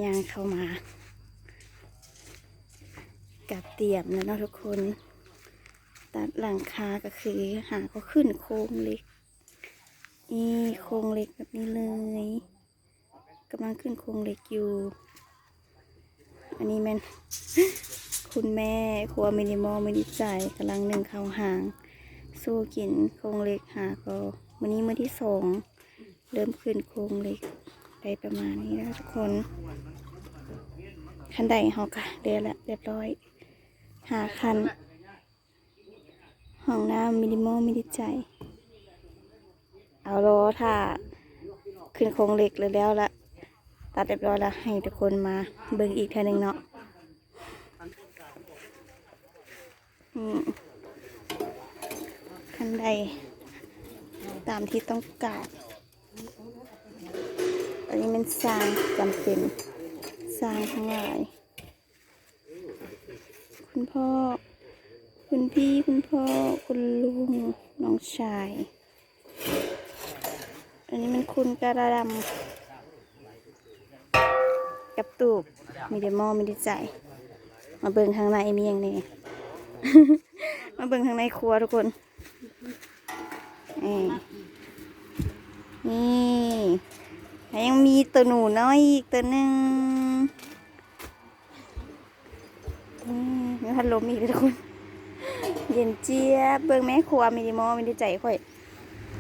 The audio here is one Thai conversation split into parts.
ย่างเข้ามากับเตรียมแล้วเนาะทุกคนตัดหลังคาก็คือหาก็ขึ้นโครงเหล็กนี่โครงเหล็กแบบนี้เลยกำลังขึ้นโครงเหล็กอยู่อันนี้แม่น คุณแม่ครัวมินิมอลมินิจ่ายกำลังหนึ่งข้าวหางสู้กินโครงเหล็กหาก็วันนี้มื้อที่สองเริ่มขึ้นโครงเหล็กได้ประมาณนี้แล้วทุกคนคันใดเฮาค่ะเรียบร้อยหาคันห้องน้ำมินิมอลมินิจ่ายเอาล้อถ้าขึ้นโครงเหล็กเลยแล้วละตัดเรียบร้อยแล้วให้ทุกคนมาเบิ่งอีกเท่านึงเนาะคันใดตามที่ต้องการอันนี้มันสร้างจำเป็นสร้างทั้งหลายคุณพ่อคุณพี่คุณพ่อคุณลุงน้องชายอันนี้มันคุณกระดำกับตูบมีเดมอมีดีใจมาเบิ่งทางในมีอย่างนี้ มาเบิ่งทางในครัวทุกคนนี่ยังมีตัวหนูน้อยอีกตัวหนึ่งมีพัดลมอีกทุกคนเย็นเจี๊ยบเบิ่งแม่ครัวมีดีมอมีดีใจค่อย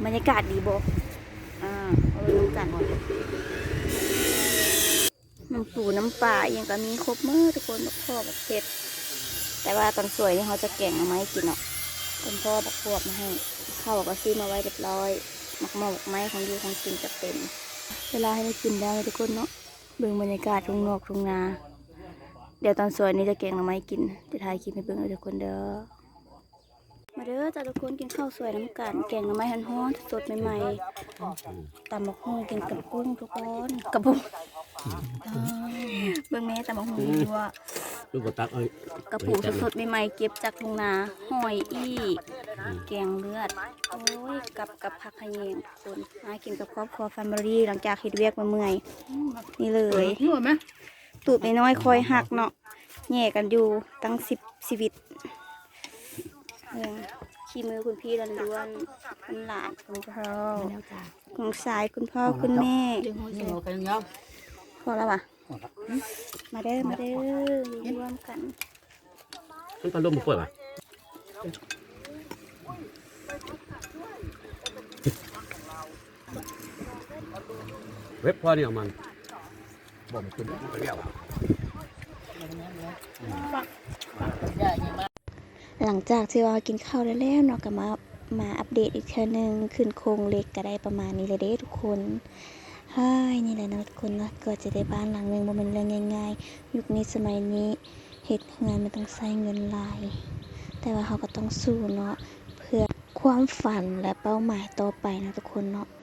บรรยากาศดีบ่เอาไปดูกันน้ำปูน้ำปลายังก็มีครบเมื่อทุกคนบักพ่อบักเผ็ดแต่ว่าตอนสวยนี่เขาจะแกงเอาไม้กินเนาะคุณพ่อบักพวกมาให้ข้าวก็ซื้อมาไว้เรียบร้อยหมักหม้อบักไม้ของอยู่ของกินจะเต็มเวลาให้ได้กินแล้วทุกคนเนาะเบิ่งบรรยากาศทุ่งนอกทุ่งนาเดี๋ยวตอนสวยนี้จะแกงเอาไม้กินจะถ่ายคลิปให้เบิ่งทุกคนเด้อมาเด้อจ้าทุกคนกินข้าวสวยน้ำกันแกงหน่อไม้หันฮ้อนสดใหม่ๆตำบักหุ่งกินกับกุ้งทุกคนกับบุ้งเบิ่งแม่ตำบักหุ่งดีว่า ลูกตักเอากระปูสดๆใหม่ๆเก็บจากทุ่งนาหอยอีกแกงเลือดโอ้ยกับผักขะแยงคนมากินกับครอบครัวแฟมิลี่หลังจากเฮ็ดเวียกมาเมื่อยนี่เลยตูดน้อยๆคอยหักเนาะแย่กันอยู่ตั้ง10 ชีวิตขี้มือคุณพี่ล้วนๆคุณหลานคุณพ่อของสายคุณพ่อคุณแม่พอแล้วป่ะมาเด้อร่วมกันมันพัดลมมาเปิดป่ะเว็บพ่อนี่เอามันบอกมันขึ้นไปเรียกว่าหลังจากที่ว่ากินข้าวแล้วเนาะก็มาอัปเดตอีกเทื่อนึงขึ้นโครงเหล็กก็ได้ประมาณนี้เลยเด้ทุกคนนี่แหละนะทุกคนนะก็จะได้บ้านหลังนึงบ่เป็นเรื่องง่ายๆยุคนี้สมัยนี้เฮ็ดงานมันต้องใช้เงินหลายแต่ว่าเขาก็ต้องสู้เนาะเพื่อความฝันและเป้าหมายต่อไปนะทุกคนเนาะ